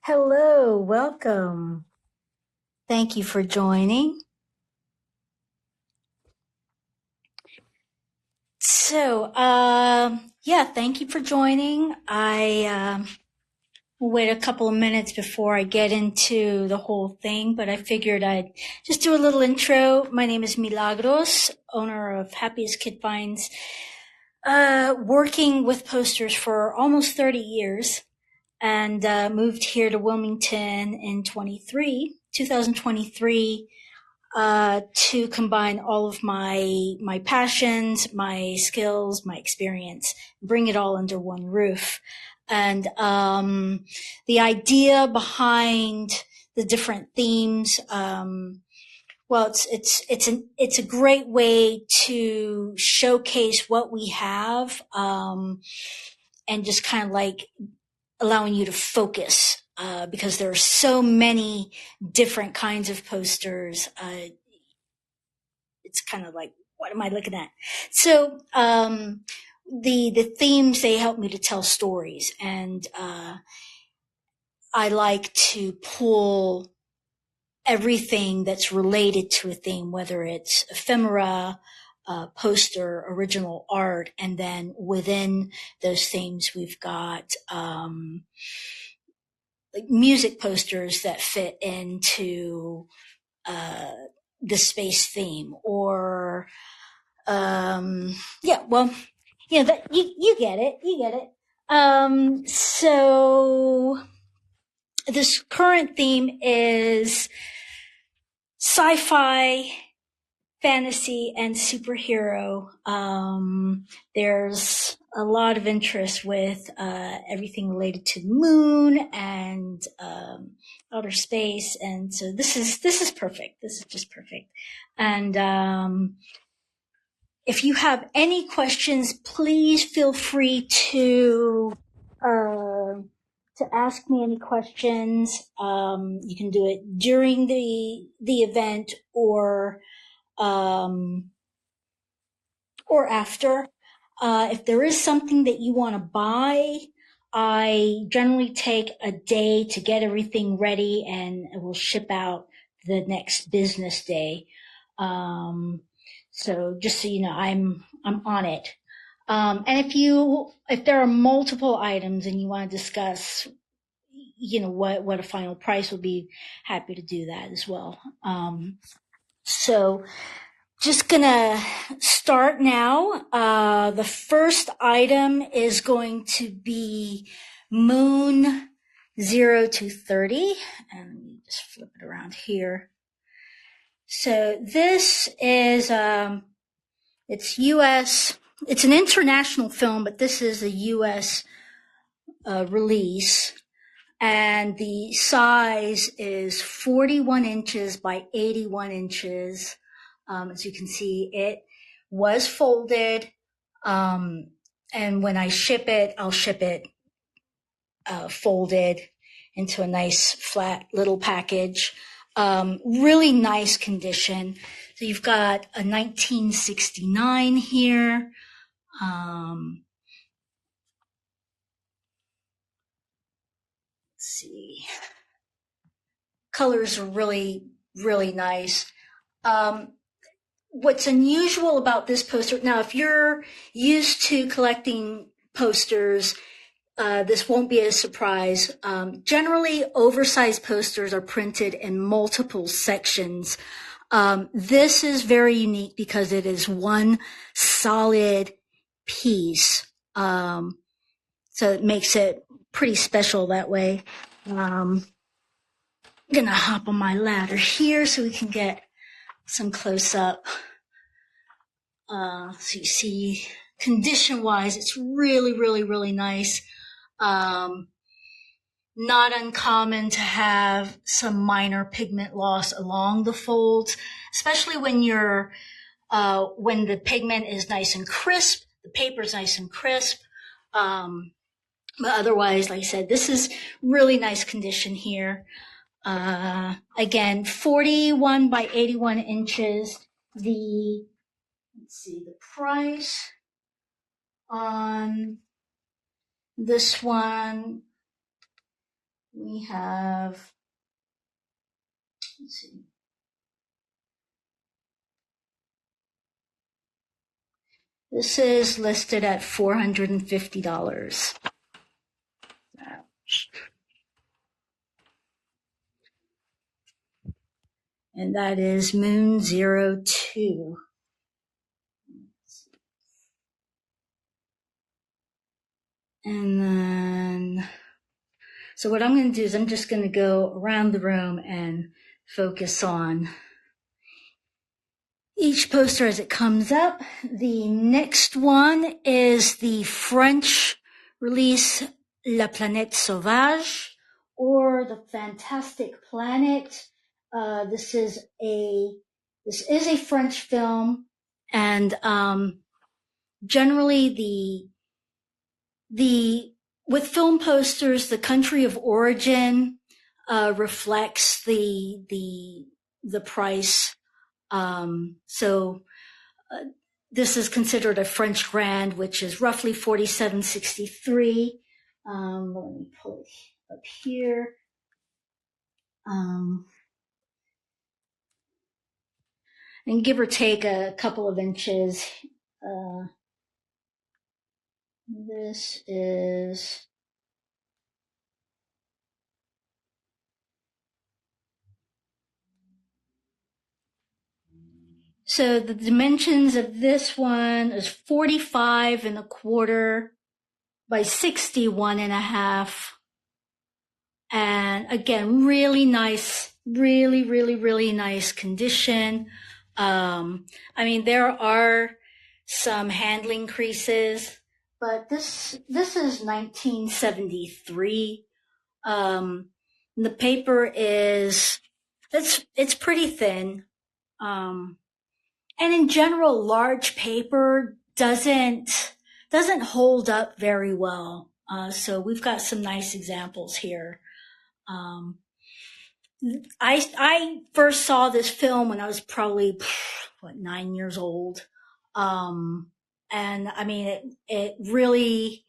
Hello, welcome. Thank you for joining. Thank you for joining. I will wait a couple of minutes before I get into the whole thing, but I figured I'd just do a little intro. My name is Milagros, owner of Happiest Kid Finds, working with posters for almost 30 years. And moved here to Wilmington in 2023, to combine all of my passions, my skills, my experience, bring it all under one roof. And the idea behind the different themes, it's a great way to showcase what we have, and just kind of like allowing you to focus, because there are so many different kinds of posters. It's kind of like, what am I looking at? So the themes, they help me to tell stories, and I like to pull everything that's related to a theme, whether it's ephemera, poster, original art, and then within those themes, we've got like music posters that fit into the space theme, or that you get it. So this current theme is sci-fi, fantasy, and superhero. There's a lot of interest with everything related to the moon and outer space, and so this is perfect. This is just perfect. And if you have any questions, please feel free to ask me any questions. You can do it during the event, or after. If there is something that you want to buy, I generally take a day to get everything ready, and it will ship out the next business day. So just so you know, I'm on it. And if there are multiple items and you want to discuss, what a final price will be, happy to do that as well. So just gonna start now. The first item is going to be Moon 0 to 30. And let me just flip it around here. So this is, it's US, it's an international film, but this is a US release. And the size is 41 inches by 81 inches. As you can see, it was folded. And when I ship it, I'll ship it folded into a nice flat little package. Really nice condition. So you've got a 1969 here. Let's see. Colors are really, really nice. What's unusual about this poster, now if you're used to collecting posters, this won't be a surprise. Generally, oversized posters are printed in multiple sections. This is very unique because it is one solid piece. So it makes it pretty special that way. I'm gonna hop on my ladder here so we can get some close up. So you see, condition wise, it's really, really, really nice. Not uncommon to have some minor pigment loss along the folds, especially when when the pigment is nice and crisp, the paper is nice and crisp. But otherwise, like I said, this is really nice condition here. Again, 41 by 81 inches. Let's see, the price on this one we have, let's see. This is listed at $450. And that is Moon 02. And then, so what I'm going to do is I'm just going to go around the room and focus on each poster as it comes up. The next one is the French release La Planète Sauvage, or The Fantastic Planet. This is a French film, and generally with film posters, the country of origin reflects the price. So this is considered a French grand, which is roughly $47.63. Let me pull it up here. And give or take a couple of inches. This is, so the dimensions of this one is 45.25 by 61.5. And again, really nice, really nice condition. I mean, there are some handling creases, but this is 1973. The paper is, it's pretty thin. And in general, large paper doesn't hold up very well. So we've got some nice examples here. I first saw this film when I was probably 9 years old. And I mean, it really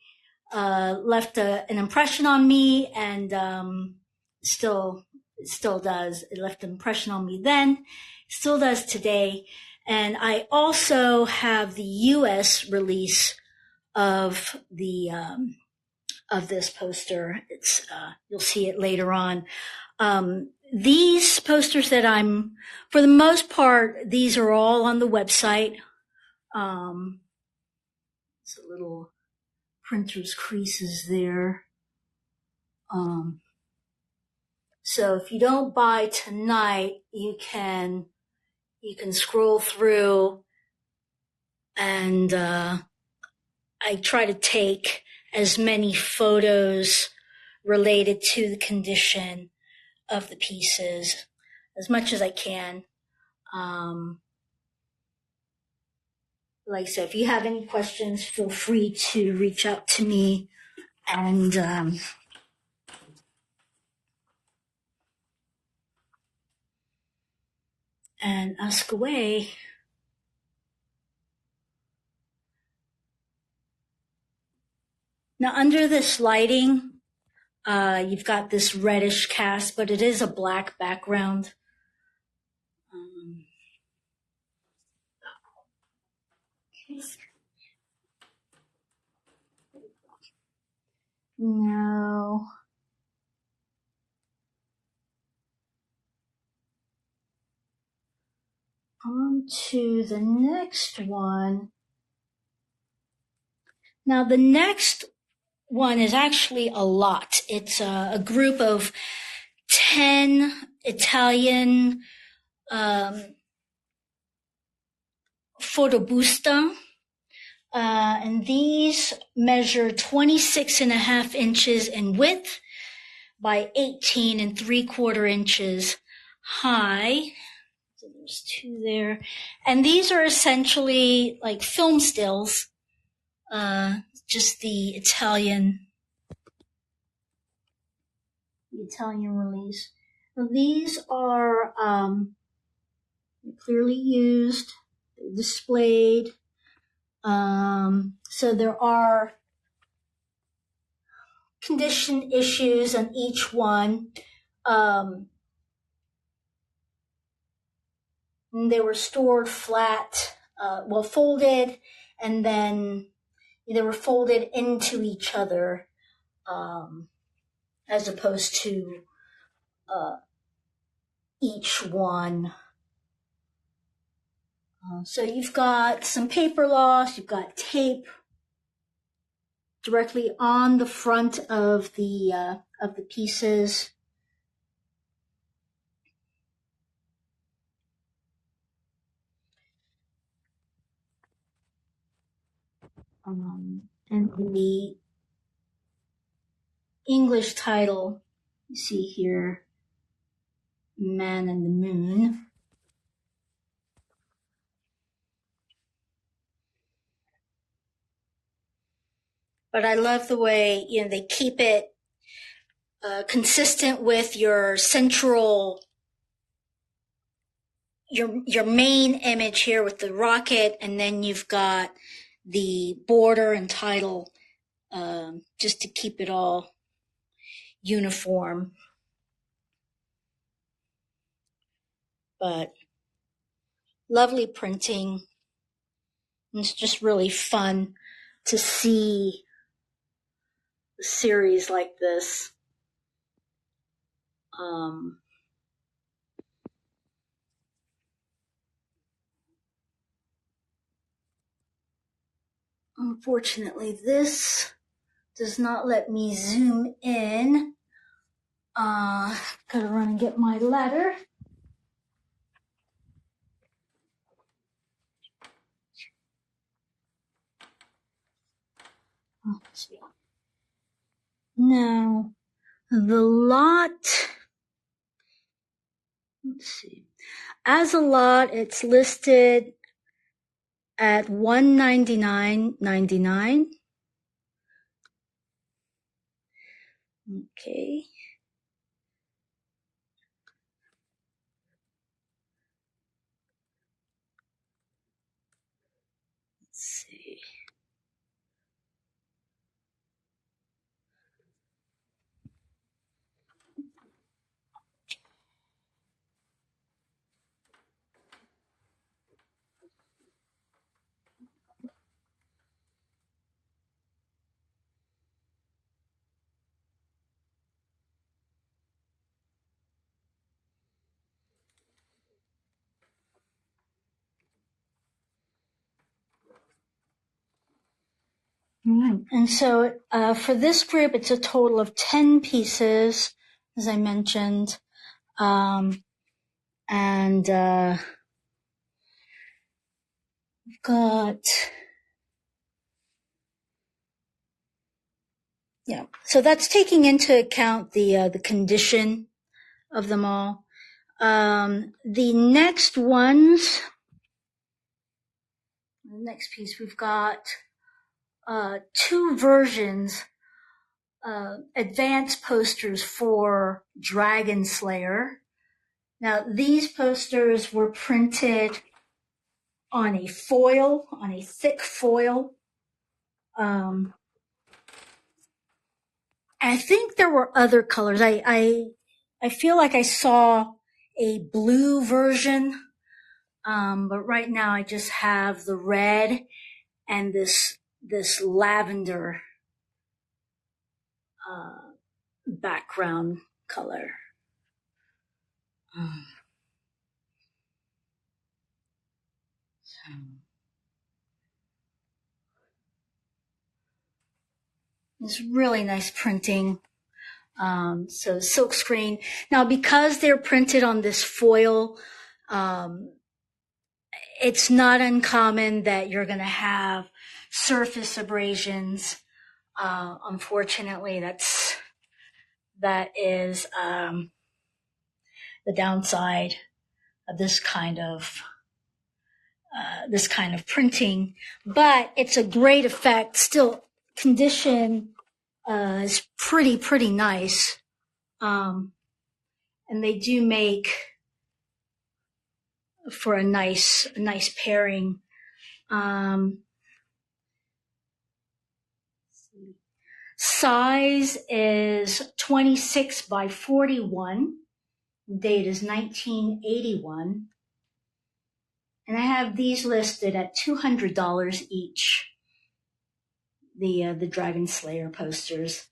left an impression on me, and still does. It left an impression on me then, still does today. And I also have the US release of this poster. It's you'll see it later on. These posters that for the most part, these are all on the website. It's a little printer's creases there. So if you don't buy tonight, you can scroll through, and I try to take as many photos related to the condition of the pieces as much as I can. Like I said, if you have any questions, feel free to reach out to me and ask away. Now, under this lighting, you've got this reddish cast, but it is a black background. Okay. Now, on to the next one. Now, the next one is actually a lot. It's a group of 10 Italian photobusta. And these measure 26.5 inches in width by 18.75 inches high. So there's two there. And these are essentially like film stills, just the Italian release. Now, these are clearly used, they're displayed. So there are condition issues on each one. They were stored flat, folded, and then they were folded into each other, as opposed to each one. So you've got some paper loss, you've got tape directly on the front of the pieces. And the English title you see here, Man and the Moon. But I love the way, they keep it consistent with your central, your main image here with the rocket, and then you've got the border and title, just to keep it all uniform. But lovely printing. It's just really fun to see a series like this. Unfortunately, this does not let me zoom in. Gotta run and get my ladder. Let's see. Now, the lot, let's see. As a lot, it's listed at $199.99. Okay. Let's see. And so for this group, it's a total of 10 pieces, as I mentioned. And we've got, so that's taking into account the condition of them all. The next ones, the next piece, we've got two versions, advanced posters for Dragon Slayer. Now, these posters were printed on a foil, on a thick foil. I think there were other colors. I feel like I saw a blue version, but right now I just have the red and this lavender background color. It's really nice printing. So silk screen. Now, because they're printed on this foil, it's not uncommon that you're going to have surface abrasions. Unfortunately, that is the downside of this kind of printing. But it's a great effect. Still, condition is pretty nice. And they do make for a nice pairing. Size is 26 by 41. Date is 1981. And I have these listed at $200 each. The Dragon Slayer posters.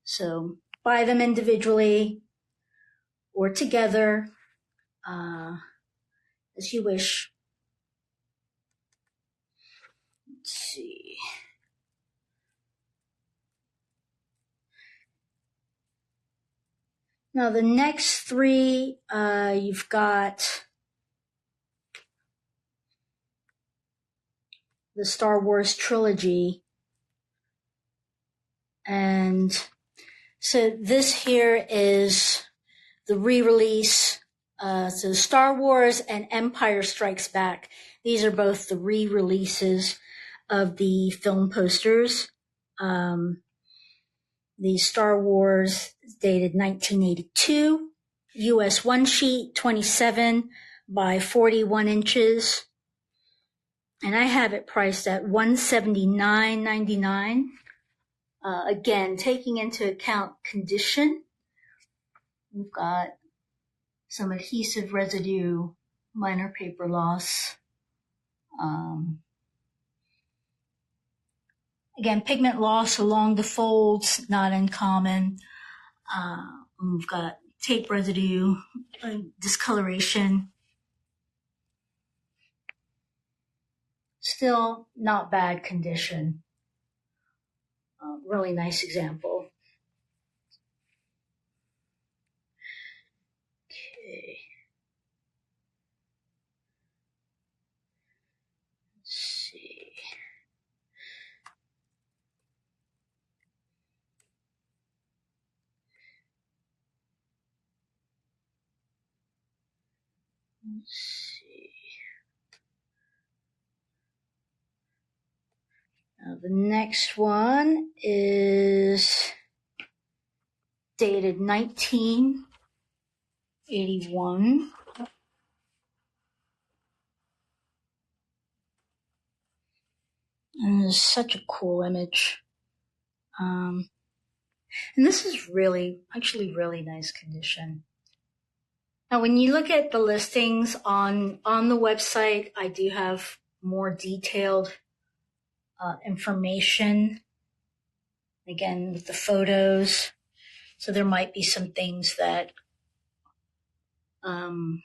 So buy them individually or together, as you wish. Let's see. Now the next three, you've got the Star Wars trilogy. And so this here is the re-release. So Star Wars and Empire Strikes Back. These are both the re-releases of the film posters. The Star Wars is dated 1982. US one sheet, 27 by 41 inches. And I have it priced at $179.99. Again, taking into account condition, we've got some adhesive residue, minor paper loss. Again, pigment loss along the folds, not uncommon. We've got tape residue, discoloration. Still not bad condition. Really nice example. Okay. Let's see. Let's see. Now the next one is dated 1981. And it's such a cool image. And this is actually really nice condition. Now, when you look at the listings on the website, I do have more detailed information. Again, with the photos. So there might be some things that that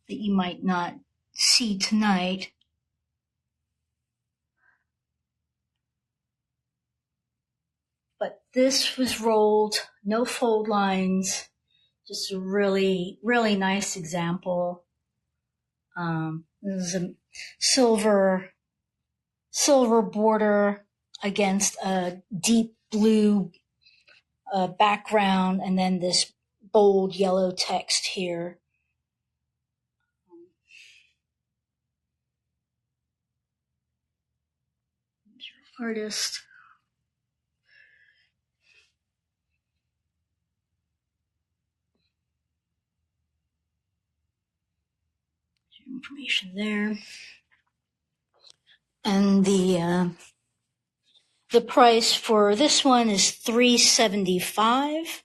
you might not see tonight. But this was rolled, no fold lines, just a really, really nice example. This is a silver border against a deep blue background, and then this bold yellow text here. Artist. Information there. And the price for this one is $375.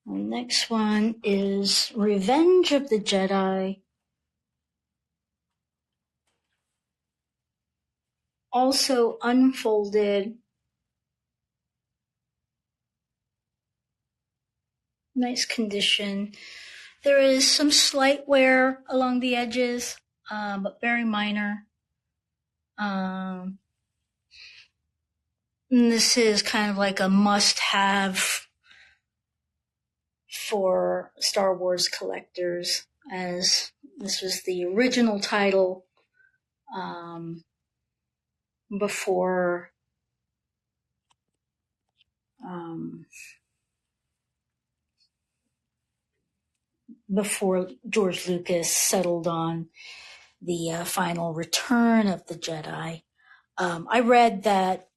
The next one is Revenge of the Jedi. Also unfolded. Nice condition. There is some slight wear along the edges, but very minor. And this is kind of like a must-have for Star Wars collectors, as this was the original title before before George Lucas settled on the final Return of the Jedi. I read that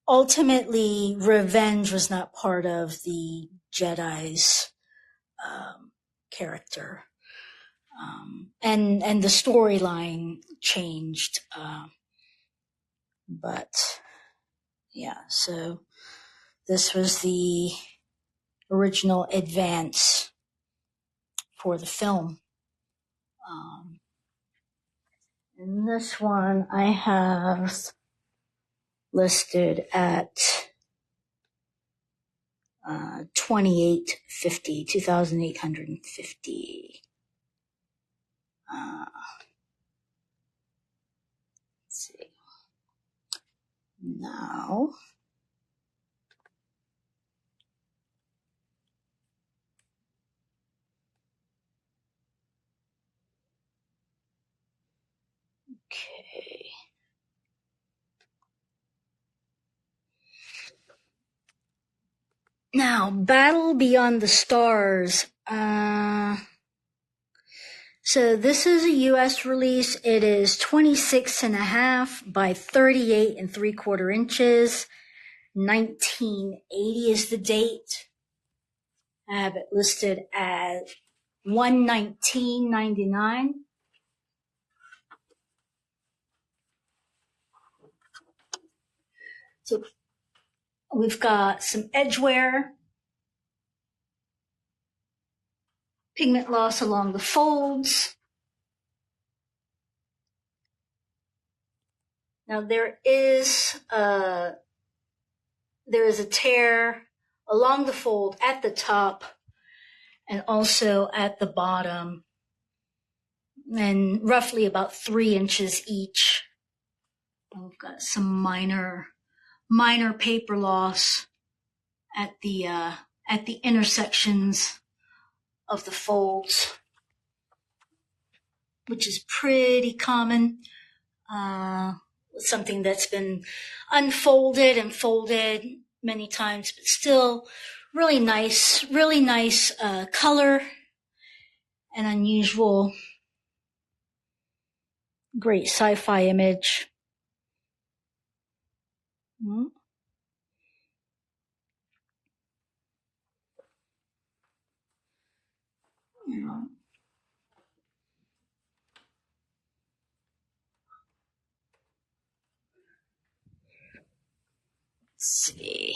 ultimately revenge was not part of the Jedi's character. And the storyline changed. But yeah, so this was the original advance for the film. And this one I have listed at 2,850. Let's see. Now, okay. Now, Battle Beyond the Stars. So this is a US release. It is 26.5 by 38.75 inches. 1980 is the date. I have it listed at $119.99. So we've got some edgeware, pigment loss along the folds. Now there is a tear along the fold at the top and also at the bottom, and roughly about 3 inches each. We've got some minor paper loss at the intersections of the folds, which is pretty common. Something that's been unfolded and folded many times, but still really nice color and unusual, great sci-fi image. Let's see.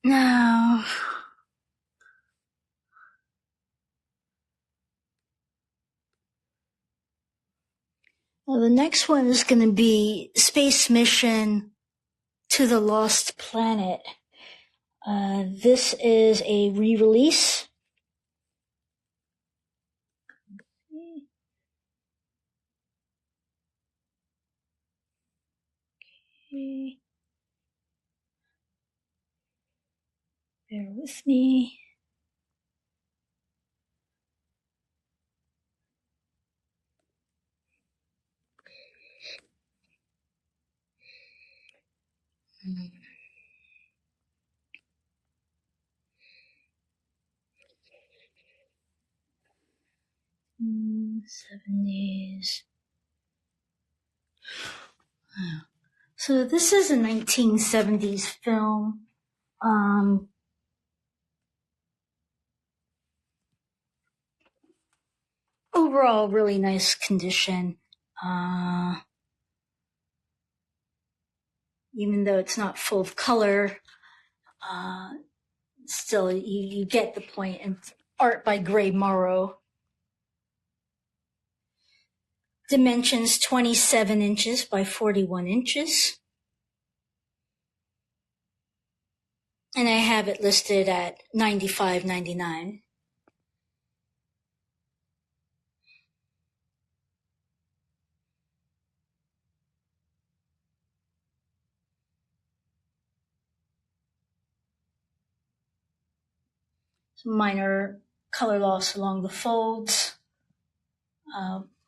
Now, the next one is going to be Space Mission to the Lost Planet. This is a re-release. Okay. Bear with me. '70s. So this is a 1970s film. Overall, really nice condition. Even though it's not full of color, still you get the point. And art by Gray Morrow. Dimensions 27 inches by 41 inches. And I have it listed at $95.99. Some minor color loss along the folds.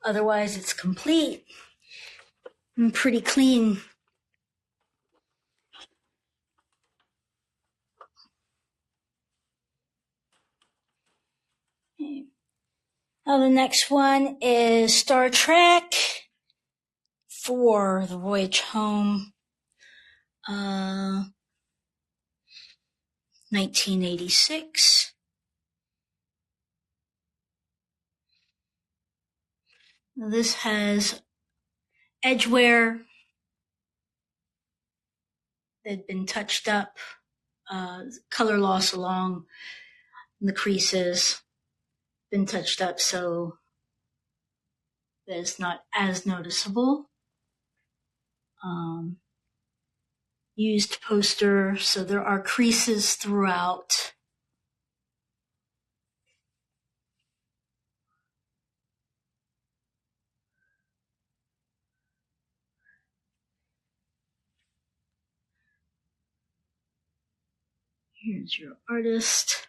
Otherwise, it's complete and pretty clean. Okay. Now the next one is Star Trek for the Voyage Home, 1986. This has edgeware that had been touched up, color loss along the creases, been touched up so that it's not as noticeable. Used poster, so there are creases throughout. Here's your artist.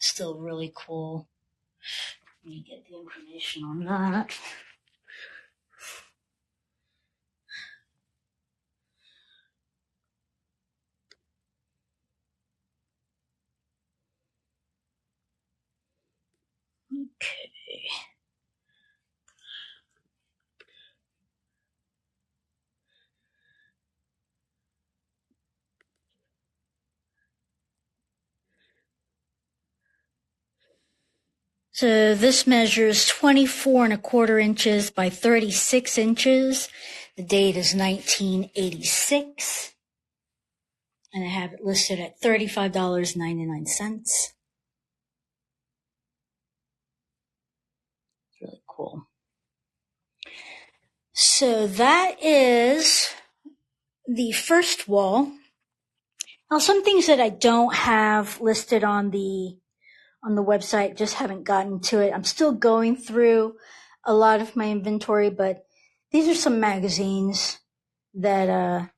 Still really cool. Let me get the information on that. Okay. So this measures 24¼ inches by 36 inches. The date is 1986. And I have it listed at $35.99. It's really cool. So that is the first wall. Now, some things that I don't have listed on the website, just haven't gotten to it. I'm still going through a lot of my inventory, but these are some magazines that I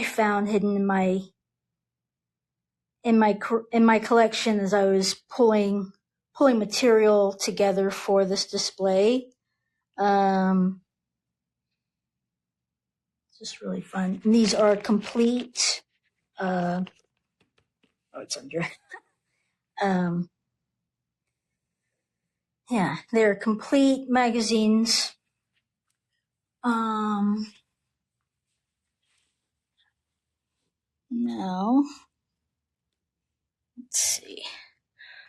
found hidden in my collection as I was pulling material together for this display. It's just really fun. And these are complete. It's under. Yeah, they're complete magazines. Now, let's see.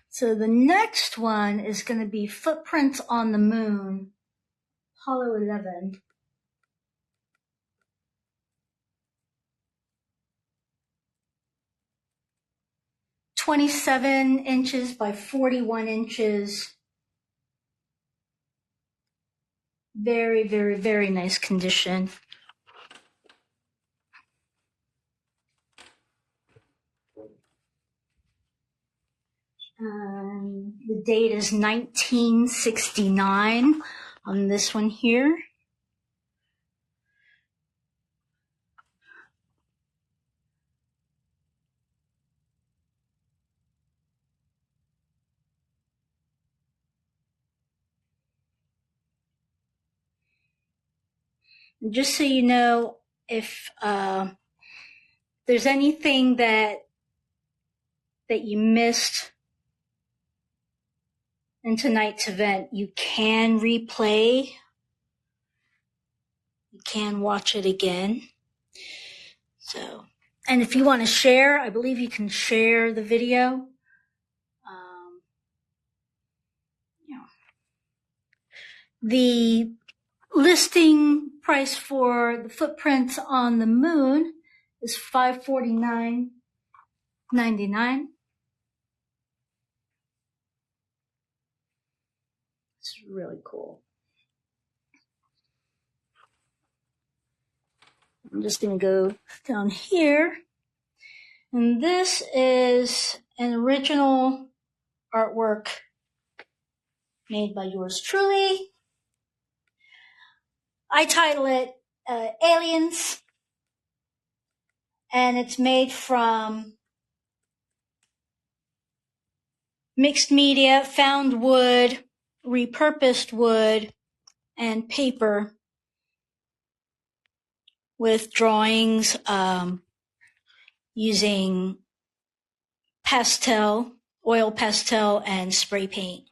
So the next one is going to be Footprints on the Moon, Apollo 11. "27 inches by 41 inches. Very, very, very nice condition. The date is 1969 on this one here. Just so you know, if there's anything that you missed in tonight's event, you can replay. You can watch it again. So, and if you want to share, I believe you can share the video. The listing price for the Footprints on the Moon is $549.99. It's really cool. I'm just going to go down here. And this is an original artwork made by yours truly. I title it Aliens and it's made from mixed media, found wood, repurposed wood, and paper with drawings using pastel, oil pastel, and spray paint.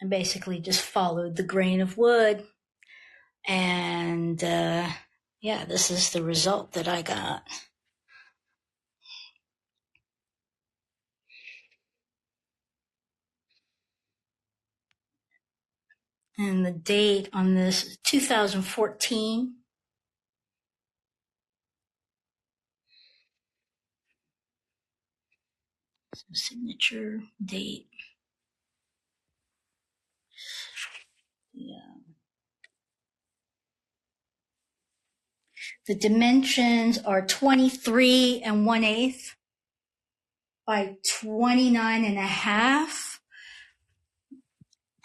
I basically just followed the grain of wood. And yeah, this is the result that I got. And the date on this is 2014. So signature date. Yeah. The dimensions are 23 1/8 by 29.5.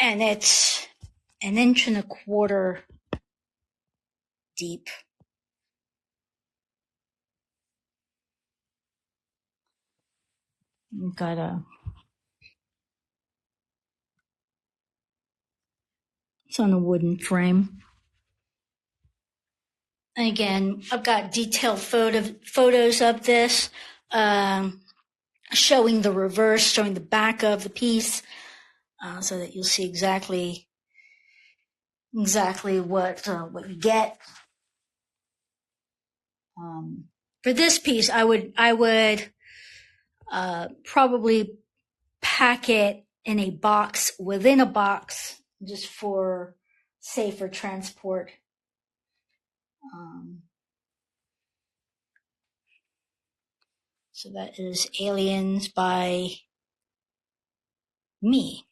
And it's 1.25 inches deep. We've got it's on a wooden frame. And again, I've got detailed photos of this, showing the reverse, showing the back of the piece, so that you'll see exactly what you get. For this piece, I would probably pack it in a box within a box, just for safer transport. So that is Aliens by me.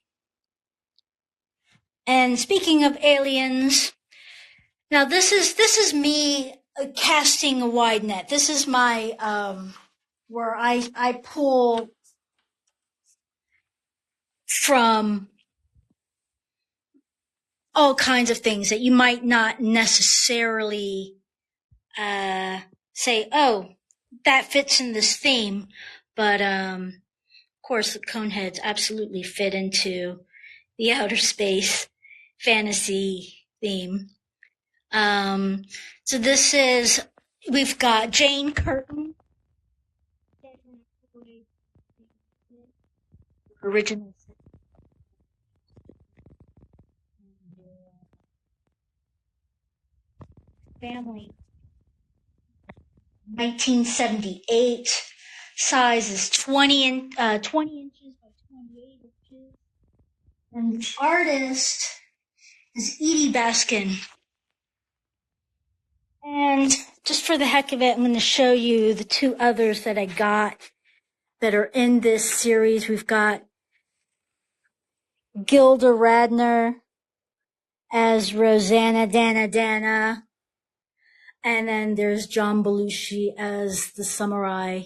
And speaking of aliens, now this is me casting a wide net. This is my where I pull from all kinds of things that you might not necessarily say, oh, that fits in this theme. But of course, the Coneheads absolutely fit into the outer space fantasy theme. So this is, we've got Jane Curtin, original family, 1978. Size is 20 inches by 28 inches. And the artist is Edie Baskin. And just for the heck of it, I'm going to show you the two others that I got that are in this series. We've got Gilda Radner as Rosanna Dana, and then there's John Belushi as the samurai.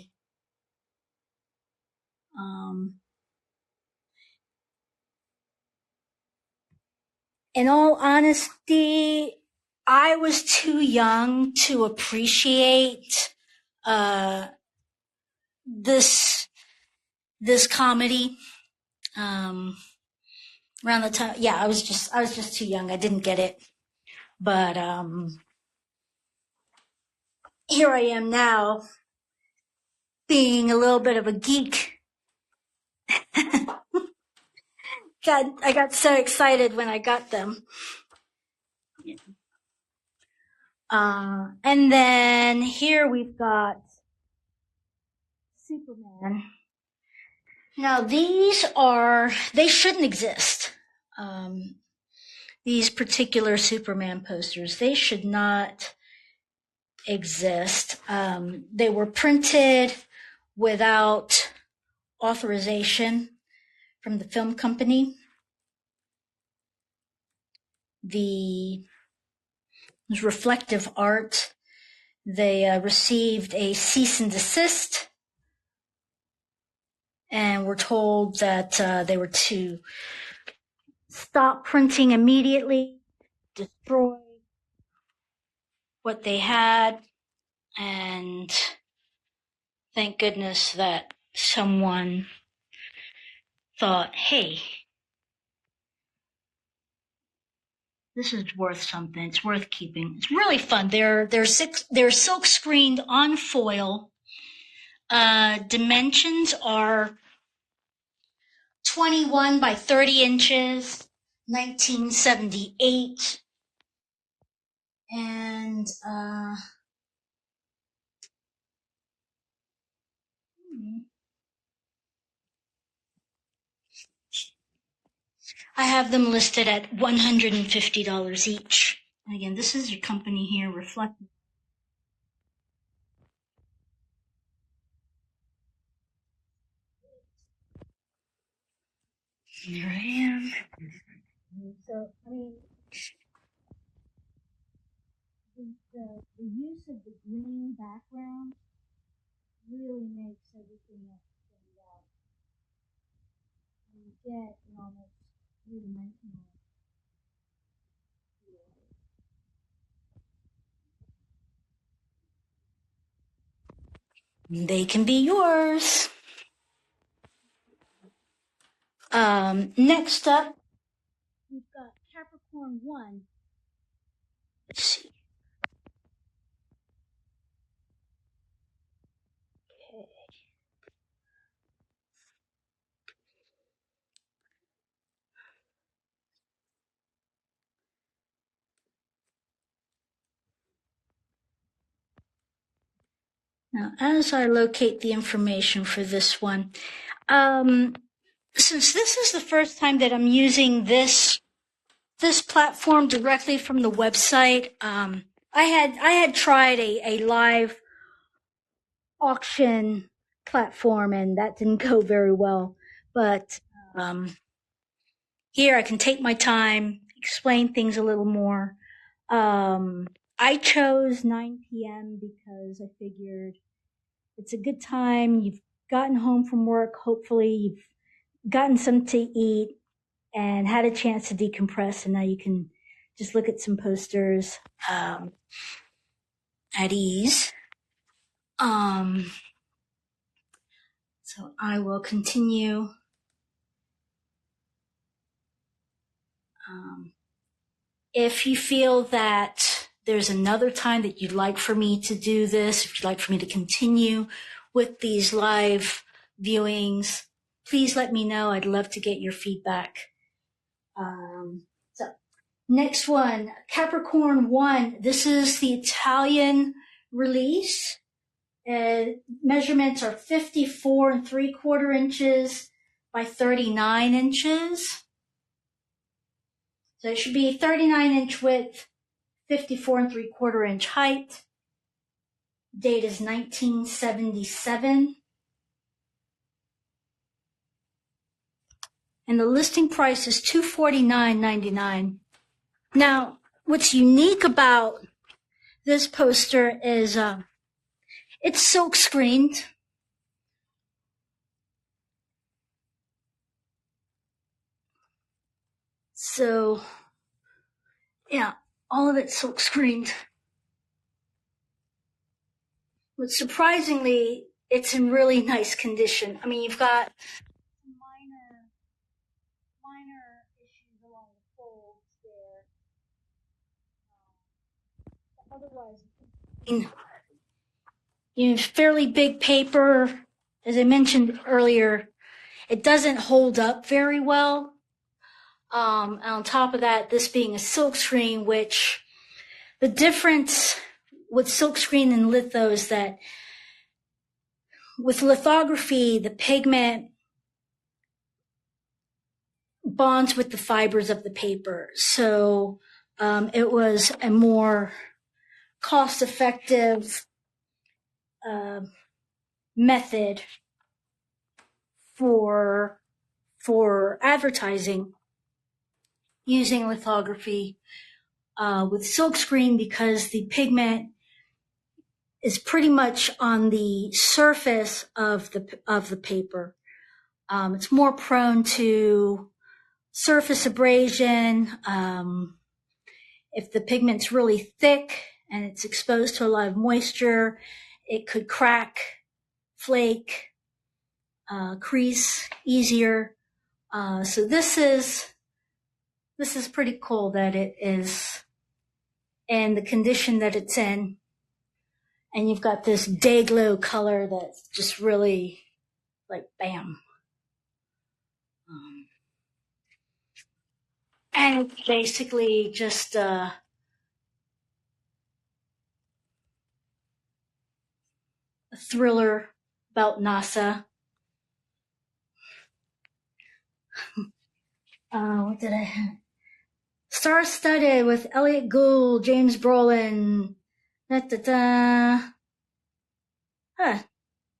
In all honesty, I was too young to appreciate this comedy. Around the time, yeah, I was just too young. I didn't get it. But here I am now, being a little bit of a geek. I got so excited when I got them. And then here we've got Superman. Now they shouldn't exist. These particular Superman posters, they should not exist. They were printed without authorization from the film company. The reflective art, they received a cease and desist, and were told that they were too stop printing immediately, destroy what they had, and thank goodness that someone thought, hey, this is worth something. It's worth keeping. It's really fun. They're silk screened on foil. Dimensions are 21 by 30 inches, 1978. And I have them listed at $150 each. And again, this is your company here, Reflective. There I am. So, I mean, the use of the green background really makes everything else stand out. You get an almost three-dimensional feel. They can be yours. Next up, we've got Capricorn 1. Let's see. Okay. Now, as I locate the information for this one, since this is the first time that I'm using this platform directly from the website, I had tried a live auction platform and that didn't go very well. But here I can take my time, explain things a little more. I chose 9 p.m. because I figured it's a good time. You've gotten home from work. Hopefully you've gotten something to eat and had a chance to decompress, and now you can just look at some posters at ease. So I will continue. If you feel that there's another time that you'd like for me to do this, if you'd like for me to continue with these live viewings, please let me know. I'd love to get your feedback. So next one, Capricorn 1. This is the Italian release. Measurements are 54 3/4 inches by 39 inches. So it should be 39-inch width, 54 3/4 inch height. Date is 1977. And the listing price is $249.99. Now, what's unique about this poster is it's silk screened. So, yeah, all of it's silk screened. But surprisingly, it's in really nice condition. I mean, you've got minor issues along the folds there. Otherwise, fairly big paper. As I mentioned earlier, it doesn't hold up very well. On top of that, this being a silk screen, which the difference with silk screen and litho is that with lithography, the pigment bonds with the fibers of the paper. So it was a more cost-effective method for advertising using lithography with silkscreen, because the pigment is pretty much on the surface of the paper. It's more prone to surface abrasion. If the pigment's really thick and it's exposed to a lot of moisture, it could crack, flake, crease easier. So this is pretty cool that it is in the condition that it's in. And you've got this day glow color that's just really like bam. And it's basically just a thriller about NASA. What did I have? Star-studded with Elliot Gould, James Brolin.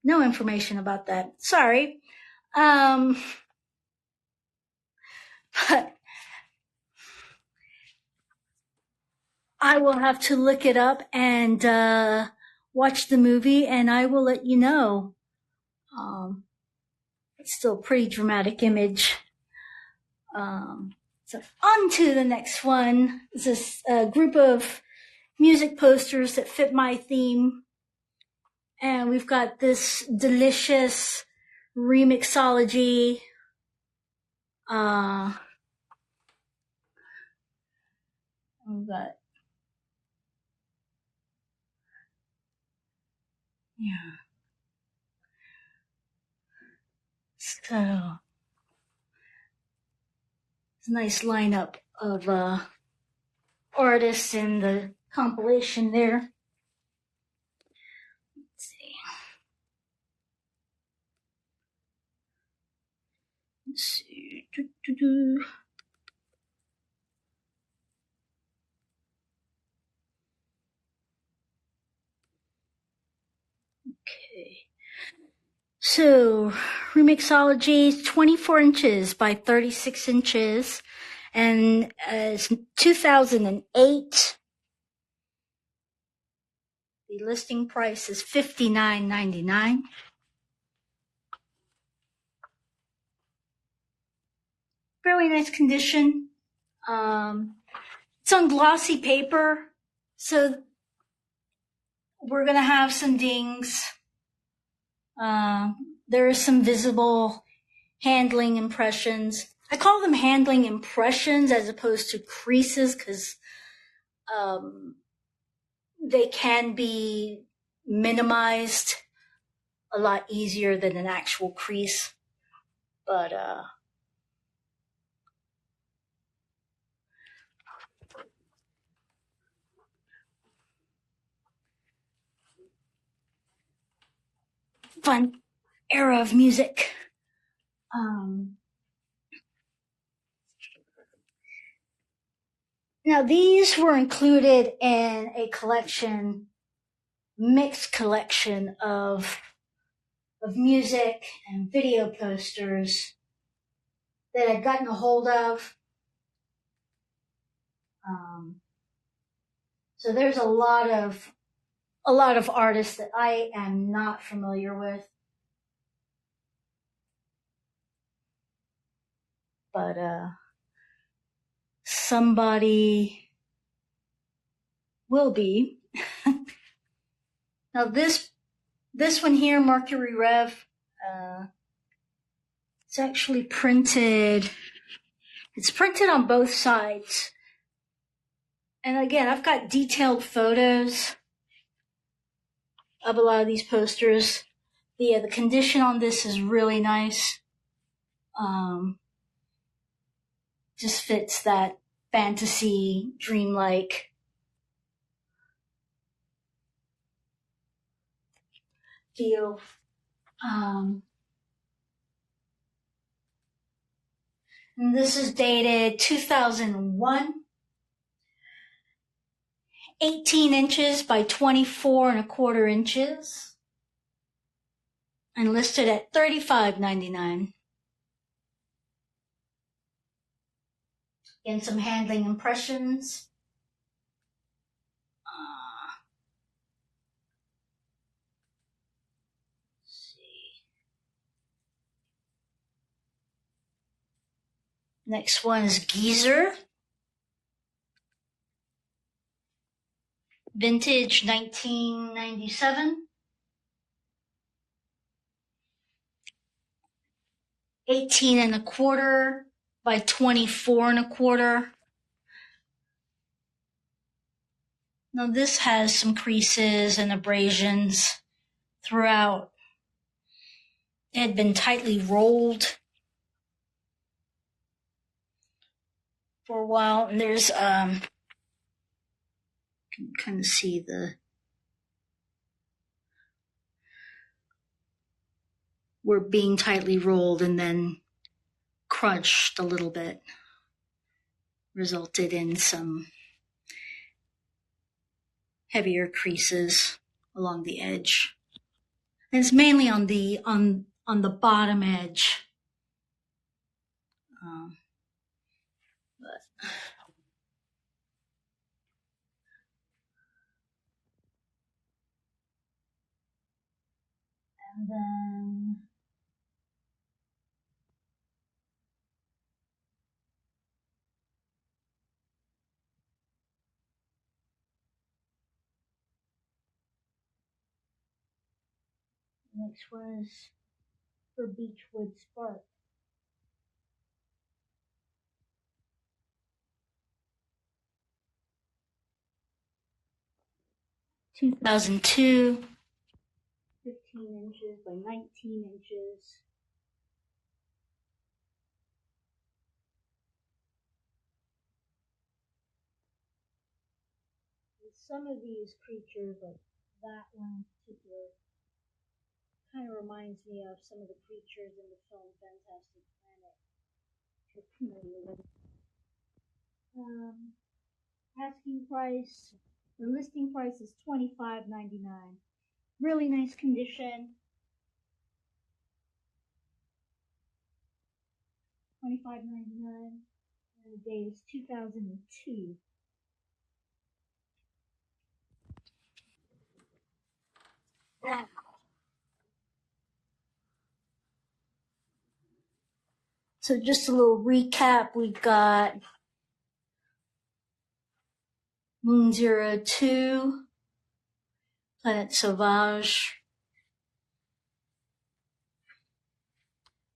No information about that. Sorry. But I will have to look it up and watch the movie, and I will let you know. It's still a pretty dramatic image. So on to the next one. This is a group of music posters that fit my theme. And we've got this delicious remixology. We've got, yeah. So it's a nice lineup of artists in the compilation there. Let's see. Okay. So, remixology is 24 inches by 36 inches, and it's 2008. The listing price is $59.99. Really nice condition. It's on glossy paper, so we're going to have some dings. There is some visible handling impressions. I call them handling impressions as opposed to creases because they can be minimized a lot easier than an actual crease. But fun era of music. Now these were included in a collection, mixed collection of music and video posters that I'd gotten a hold of. So there's a lot of artists that I am not familiar with. But somebody will be. Now this one here, Mercury Rev, it's actually printed. It's printed on both sides. And again, I've got detailed photos of a lot of these posters. The condition on this is really nice. Just fits that fantasy, dreamlike feel. And this is dated 2001. 18 inches by 24.25 inches. And listed at $35.99. And some handling impressions. Let's see. Next one is Geezer. Vintage 1997. 18.25 by 24.25. Now this has some creases and abrasions throughout. It had been tightly rolled for a while, and there's you can kind of see we're being tightly rolled and then crunched a little bit, resulted in some heavier creases along the edge. And it's mainly on the bottom edge. And then next was for Beechwood Spark. 2002, 15 inches by 19 inches. With some of these creatures, like that one in particular, kind of reminds me of some of the creatures in the film Fantastic Planet. If you're familiar with it. Asking price, the listing price is $25.99. Really nice condition. $25.99. And the date is 2002. So just a little recap. We've got Moon 02, Planet Sauvage.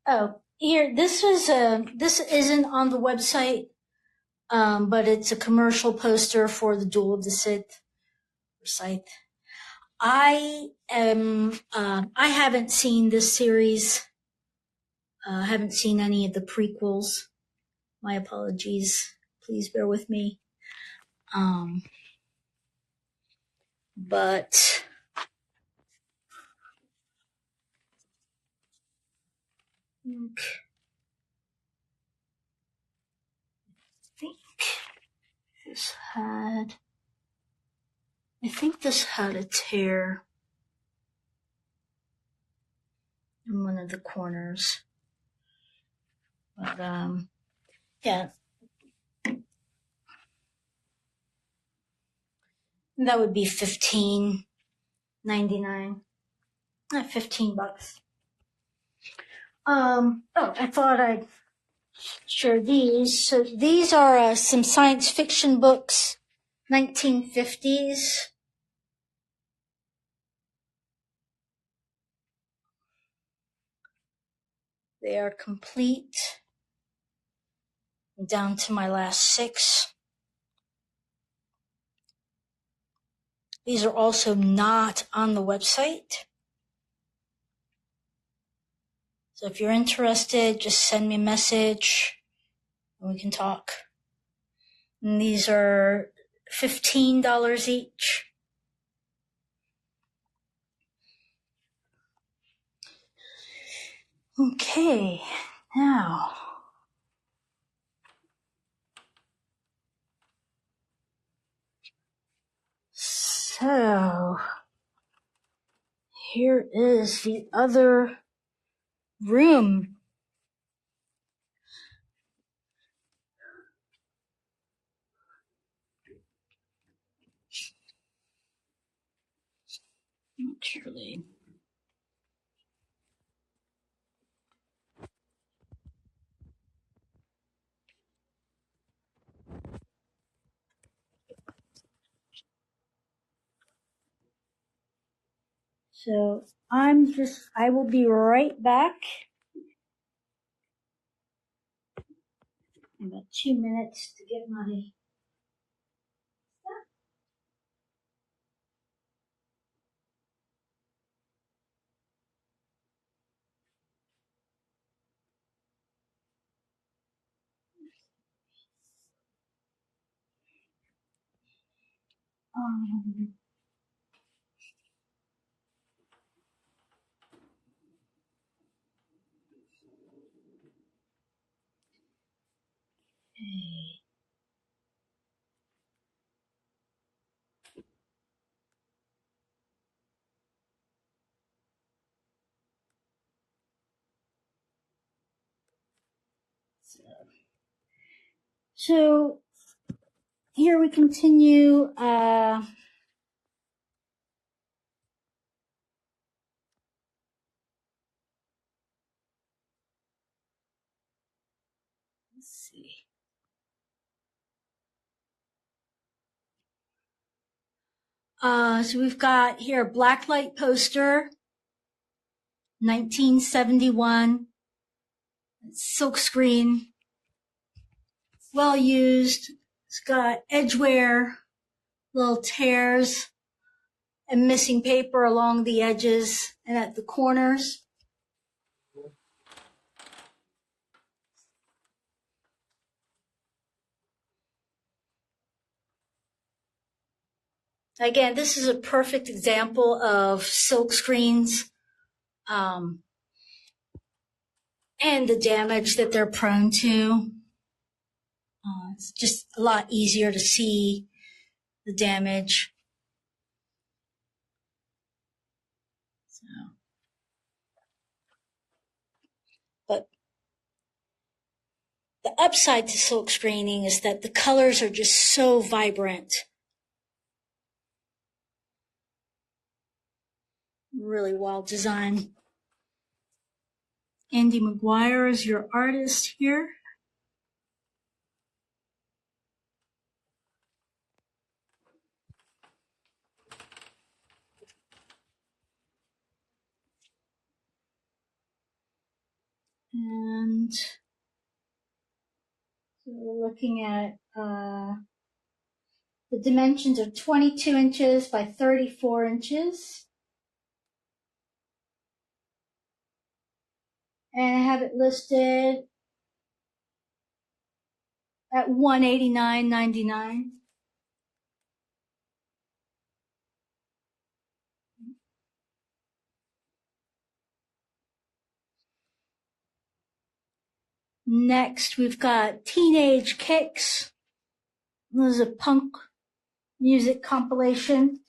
Oh, here, this isn't on the website, but it's a commercial poster for the Duel of the Sith. I haven't seen this series. I haven't seen any of the prequels. My apologies. Please bear with me. But I think this had a tear in one of the corners. But yeah. That would be $15.99. $15. I thought I'd share these. So these are some science fiction books, 1950s. They are complete, down to my last 6. These are also not on the website. So if you're interested, just send me a message and we can talk. And these are $15 each. Okay, now. So, here is the other room. Actually, So I will be right back in about 2 minutes to get my stuff. Okay. So here we continue. Let's see. So we've got here a blacklight poster, 1971, silk screen, well used. It's got edgeware, little tears, and missing paper along the edges and at the corners. Again, this is a perfect example of silk screens and the damage that they're prone to. It's just a lot easier to see the damage. So, but the upside to silk screening is that the colors are just so vibrant. Really well designed. Andy McGuire is your artist here. And so we're looking at the dimensions are 22 inches by 34 inches. And I have it listed at $189.99. Next, we've got Teenage Kicks. This is a punk music compilation.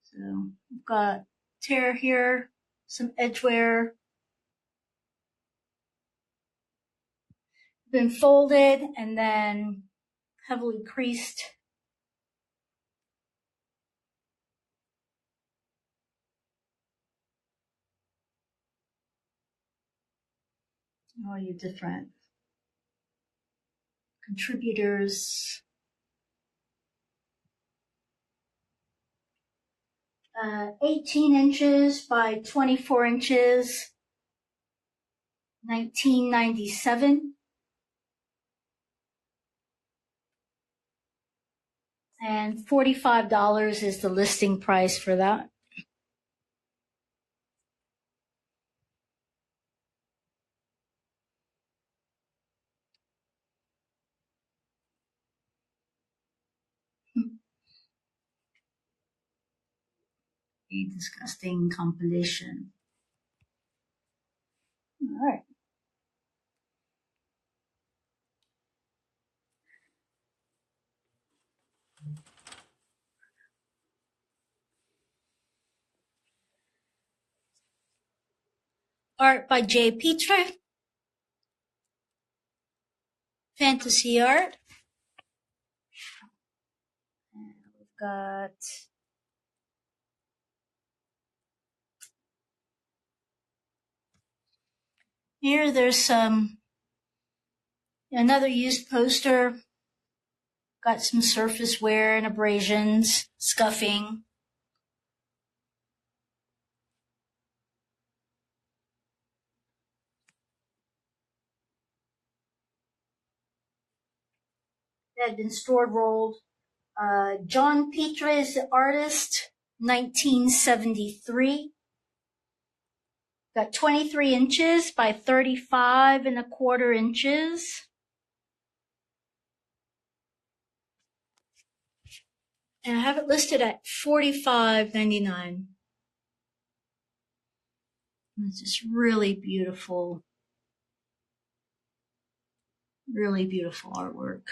So we've got tear here, some edgeware, been folded and then heavily creased. All your different contributors. 18 inches by 24 inches, 1997. And $45 is the listing price for that. A disgusting compilation. All right. Art by Jay Petre. Fantasy art. And we've got Here there's another used poster. Got some surface wear and abrasions, scuffing. That had been stored rolled. John Petre is the artist, 1973. Got 23 inches by 35 1/4 inches. And I have it listed at $45.99. It's just really beautiful artwork.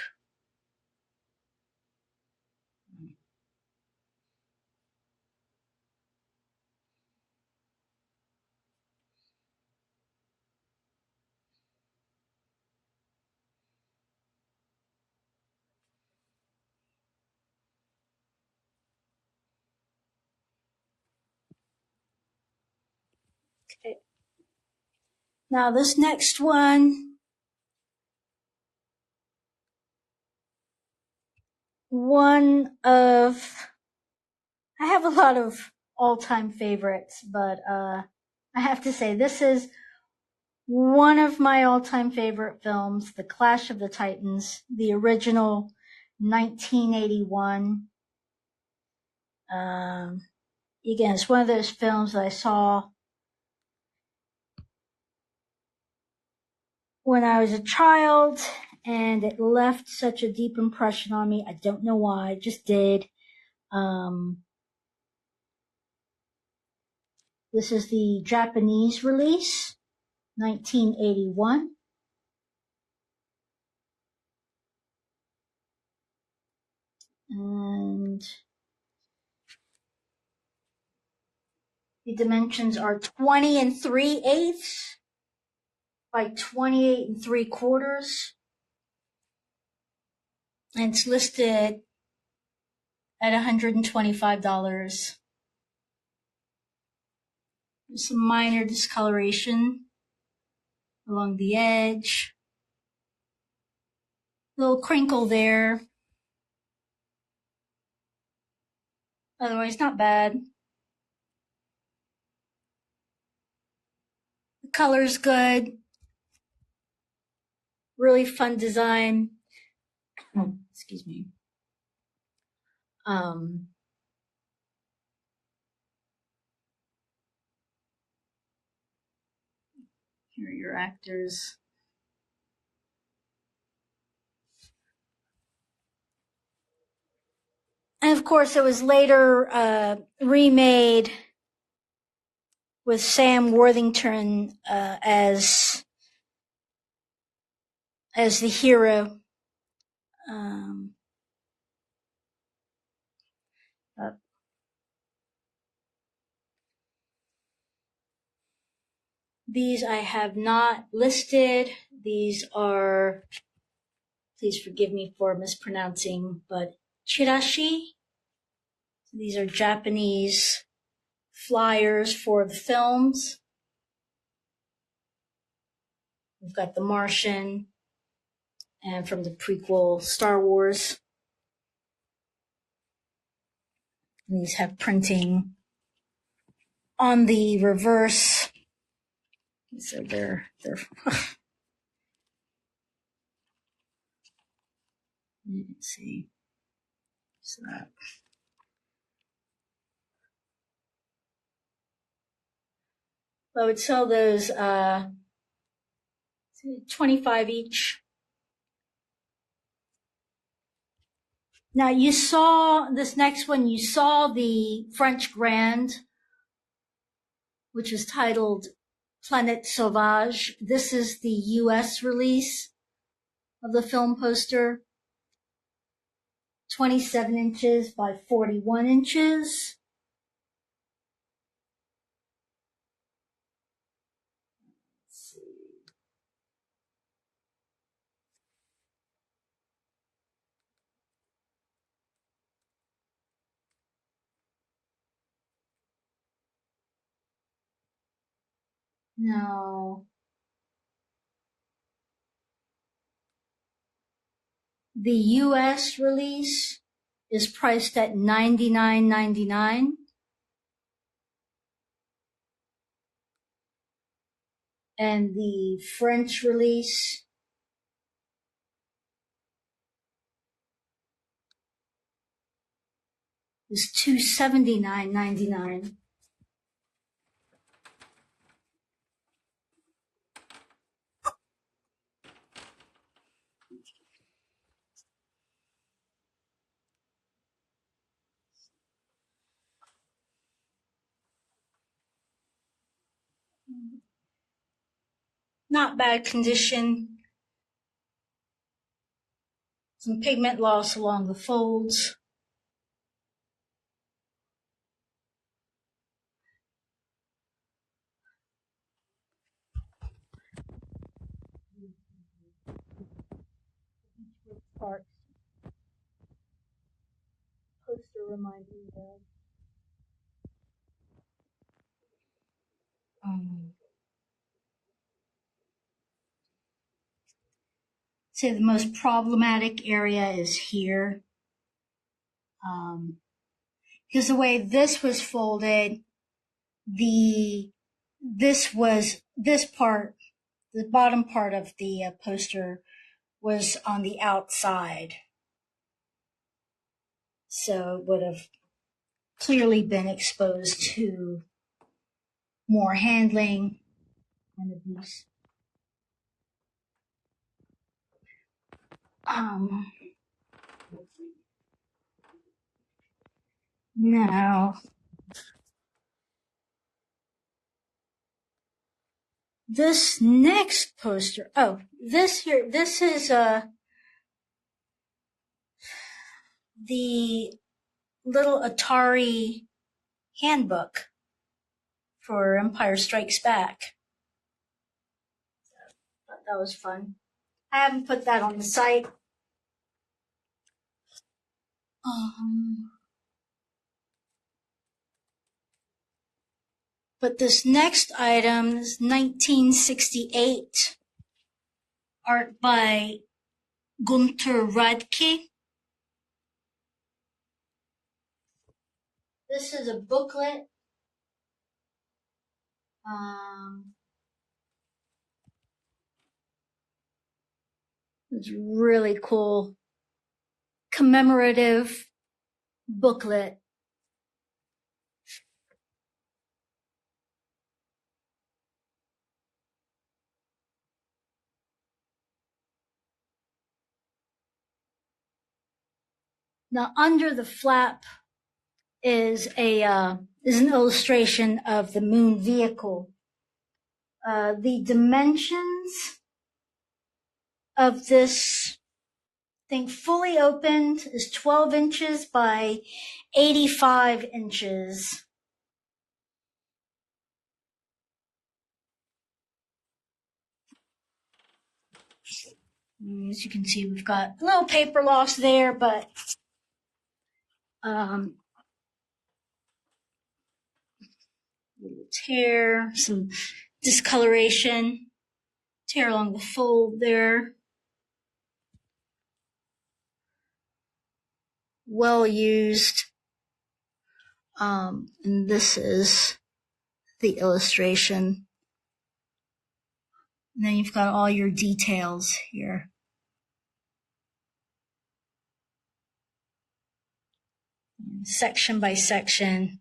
Okay. Now this next one I have a lot of all-time favorites, but I have to say this is one of my all-time favorite films, The Clash of the Titans, the original 1981. Again, it's one of those films that I saw when I was a child, and it left such a deep impression on me. I don't know why, it just did. This is the Japanese release, 1981. And the dimensions are 20 3/8 by 28 3/4. And it's listed at $125. There's some minor discoloration along the edge. Little crinkle there. Otherwise, not bad. The color's good. Really fun design. Excuse me. Here are your actors. And of course, it was later remade with Sam Worthington as the hero. These I have not listed. These are, please forgive me for mispronouncing, but chirashi. These are Japanese flyers for the films. We've got The Martian and from the prequel Star Wars. And these have printing on the reverse. So they're let's see. So I would sell those 25 each. Now you saw this next one, you saw the French Grand, which is titled Planète Sauvage. This is the US release of the film poster. 27 inches by 41 inches. Let's see. Now, The US release is priced at $99.99. And the French release is $279.99. Not bad condition. Some pigment loss along the folds. Parts. Poster reminds me of. Say the most problematic area is here. Because the way this was folded, this part, the bottom part of the poster was on the outside. So it would have clearly been exposed to more handling and abuse. Now, this next poster, this is the little Atari handbook for Empire Strikes Back. Thought that was fun. I haven't put that on the site. But this next item is 1968, art by Gunter Radke. This is a booklet. It's really cool. Commemorative booklet. Now, under the flap is an illustration of the moon vehicle. The dimensions of this thing fully opened is 12 inches by 85 inches. As you can see, we've got a little paper loss there, but little tear, some discoloration, tear along the fold there. Well used. And this is the illustration. And then you've got all your details here. Section by section.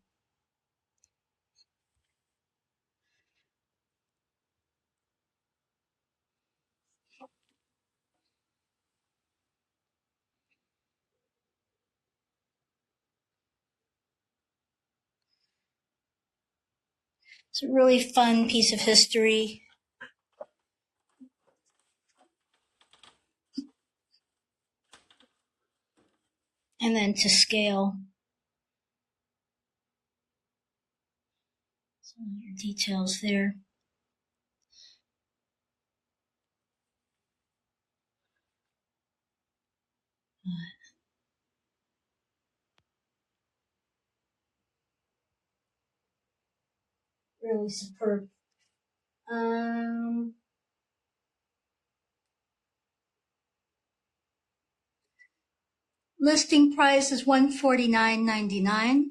It's a really fun piece of history. And then to scale. Some of your details there. Really superb. Listing price is $149.99.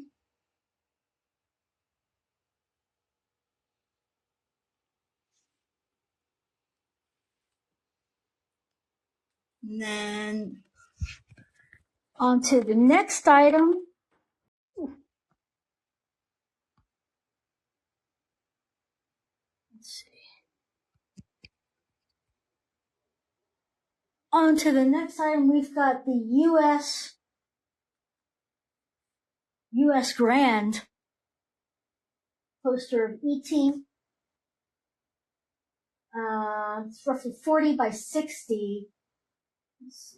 And then on to the next item. Let's see. On to the next item, we've got the U.S. Grand poster of E.T. It's roughly 40 by 60. Let's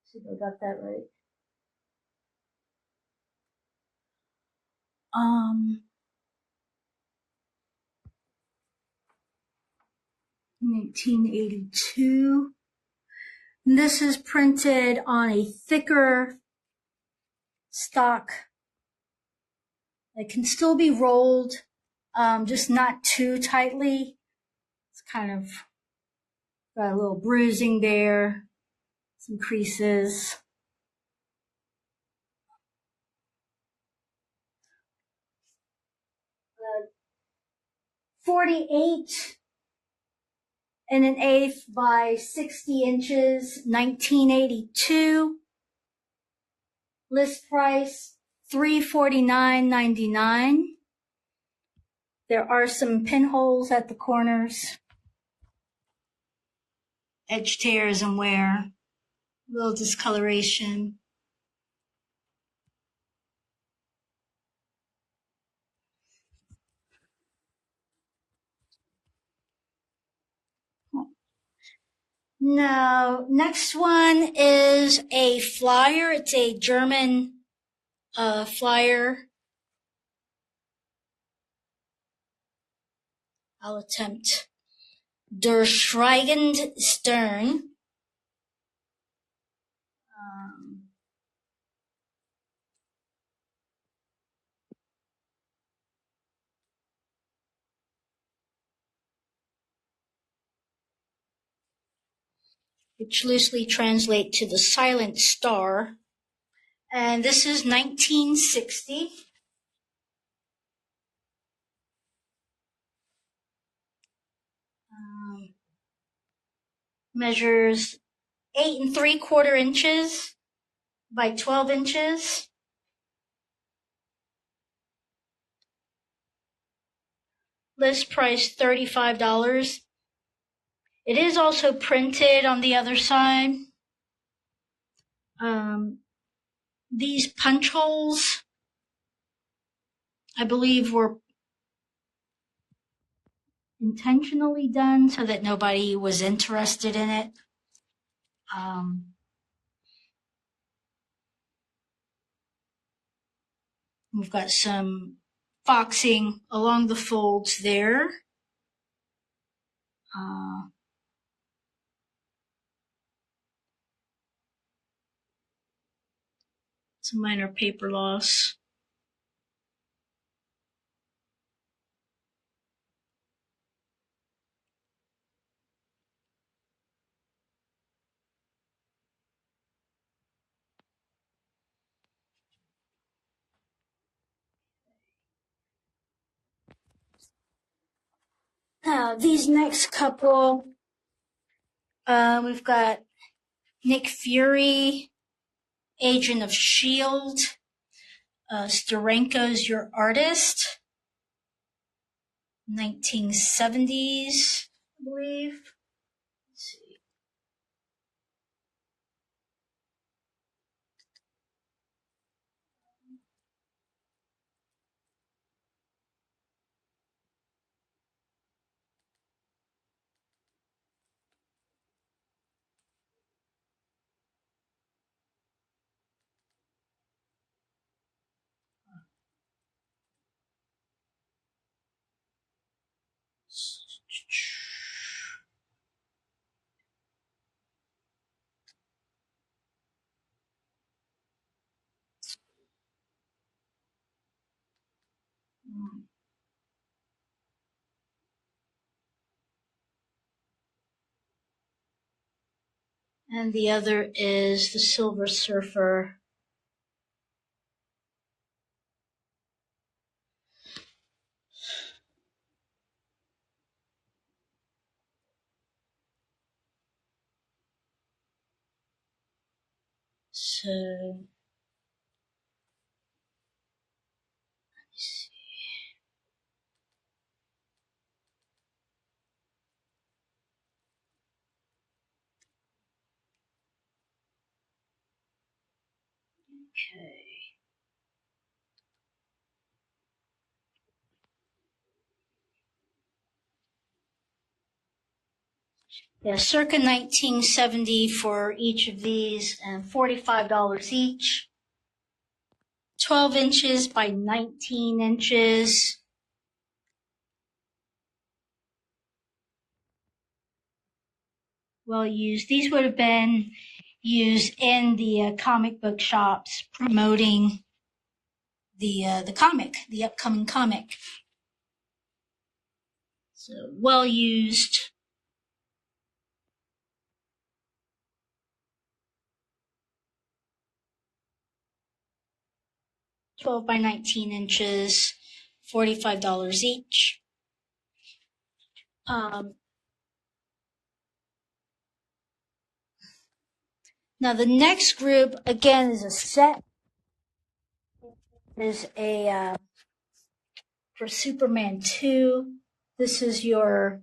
see if I got that right. 1982. And this is printed on a thicker stock. It can still be rolled, just not too tightly. It's kind of got a little bruising there, some creases. 48 and an eighth by 60 inches, 1982. List price $349.99. There are some pinholes at the corners, edge tears and wear, a little discoloration. Now, next one is a flyer. It's a German flyer. I'll attempt. Der Schweigende Stern. Which loosely translate to the silent star. And this is 1960. Measures 8 3/4 inches by 12 inches. List price $35. It is also printed on the other side. These punch holes, I believe, were intentionally done so that nobody was interested in it. We've got some foxing along the folds there. Some minor paper loss. Now, these next couple, we've got Nick Fury, Agent of S.H.I.E.L.D., Steranko's Your Artist, 1970s, I believe. Let's see. And the other is the Silver Surfer. So, let me see. Okay. Yeah, circa 1970 for each of these, and $45 each. 12 inches by 19 inches. Well used. These would have been used in the comic book shops promoting the comic, the upcoming comic. So well used. $12 by 19 inches, $45 each. Now the next group, again, is a set. Is a for Superman 2. This is your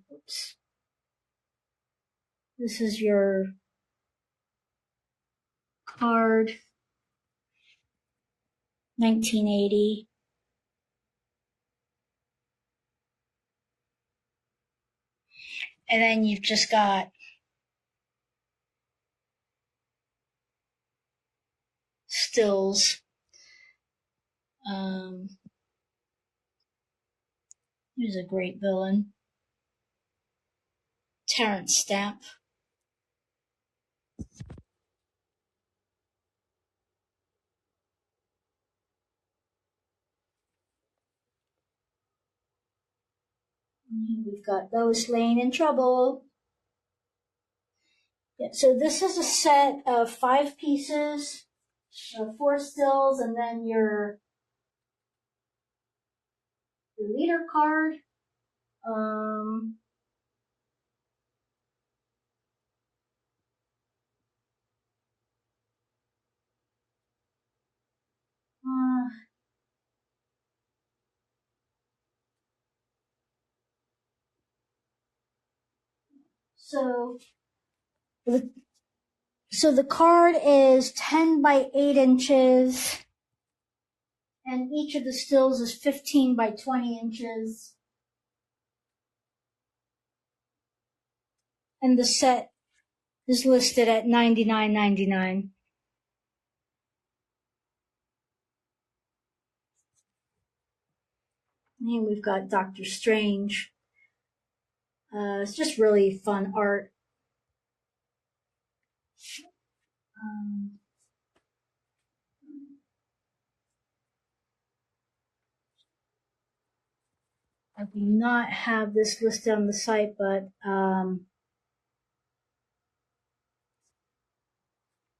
card, 1980. And then you've just got stills. Here's a great villain, Terrence Stamp. We've got Lois Lane in trouble. Yeah, so this is a set of 5 pieces, 4 stills, and then your leader card. So the card is 10 by 8 inches, and each of the stills is 15 by 20 inches. And the set is listed at $99.99. And we've got Doctor Strange. It's just really fun art. I do not have this listed on the site, but it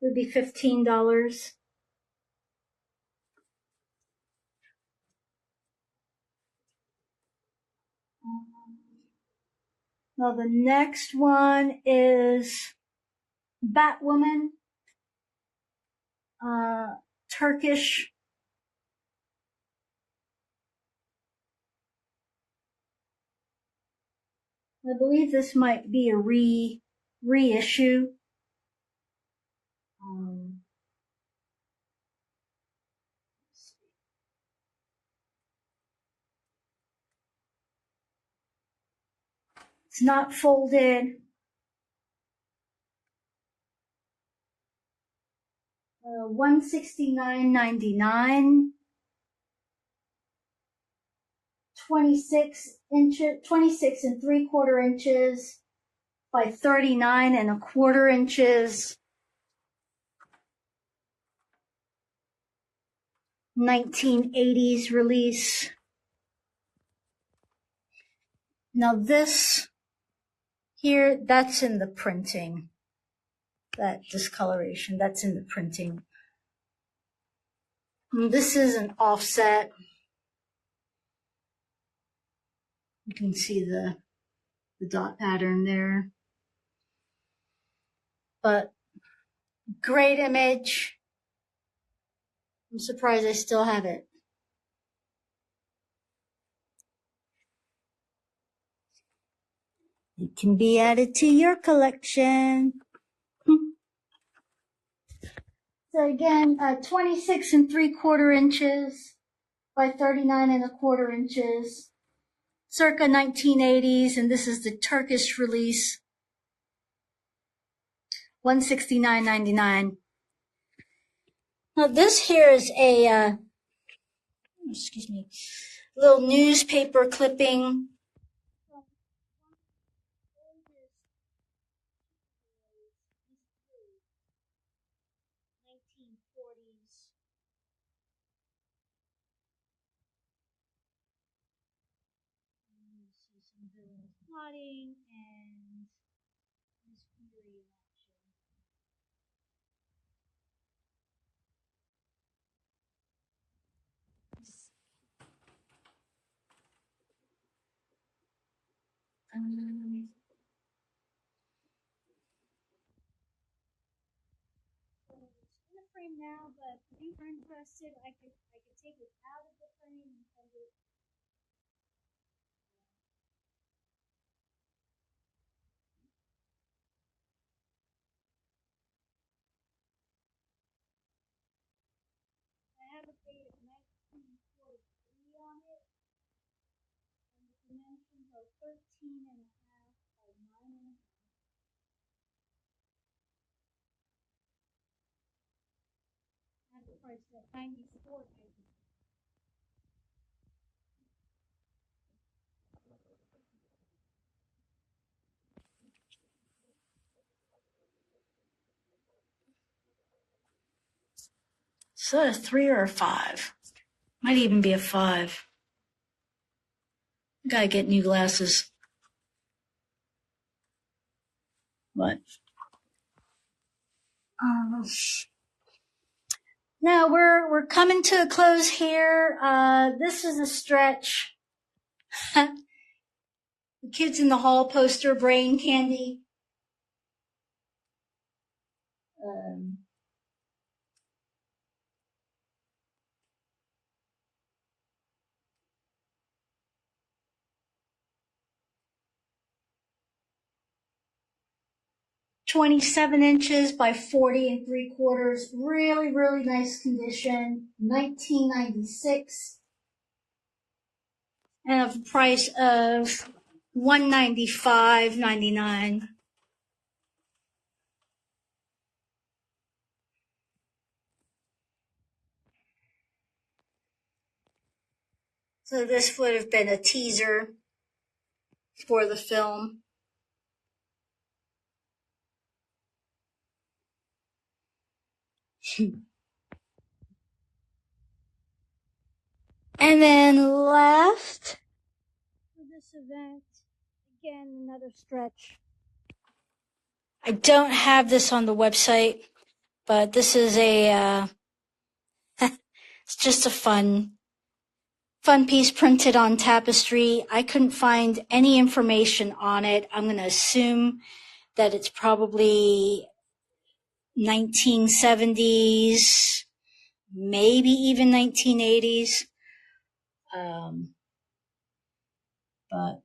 would be $15. Now the next one is Batwoman, Turkish. I believe this might be a reissue. It's not folded. $169.99. 26 inches, 26 and 3/4 inches by 39 and 1/4 inches. 1980s release. Now this here, that's in the printing. that discoloration. That's in the printing. And this is an offset. You can see the dot pattern there. But great image. I'm surprised I still have it. It can be added to your collection. So again, 26 3/4 inches by 39 1/4 inches, circa 1980s, and this is the Turkish release, $169.99. Now this here is a, little newspaper clipping. Plotting and this really it's in the frame now, but if you are interested, I could take it out of the frame and send it. I have a date of 1943 on it, and the dimensions are 13 and a half by 9 and a half. I have the price at $94. So a 3 or a 5. Might even be a 5. Gotta get new glasses. What? Now we're coming to a close here. This is a stretch. The Kids in the Hall poster, Brain Candy. 27 inches by 40 3/4. Really, really nice condition. 1996. And a price of $195.99. So this would have been a teaser for the film. And then last for this event, again, another stretch. I don't have this on the website, but this is a, it's just a fun piece printed on tapestry. I couldn't find any information on it. I'm going to assume that it's probably 1970s, maybe even 1980s. But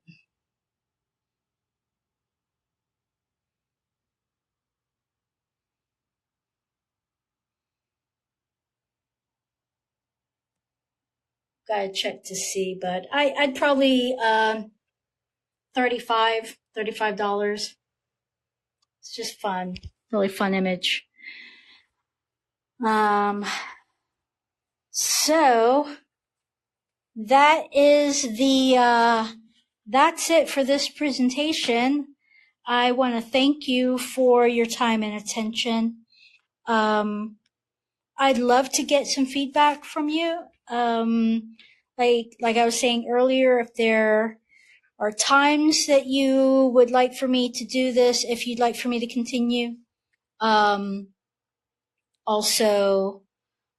gotta check to see, but I'd probably $35. It's just fun, really fun image. So that is that's it for this presentation. I want to thank you for your time and attention. I'd love to get some feedback from you. Like I was saying earlier, if there are times that you would like for me to do this, if you'd like for me to continue, Also,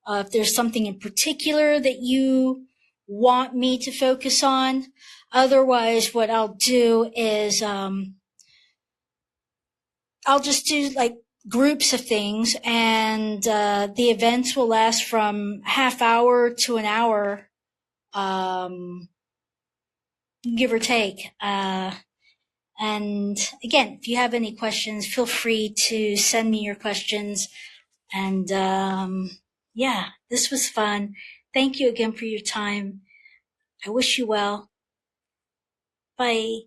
if there's something in particular that you want me to focus on. Otherwise, what I'll do is I'll just do like groups of things, and the events will last from half hour to an hour, give or take. And again, if you have any questions, feel free to send me your questions. And yeah, this was fun. Thank you again for your time. I wish you well. Bye.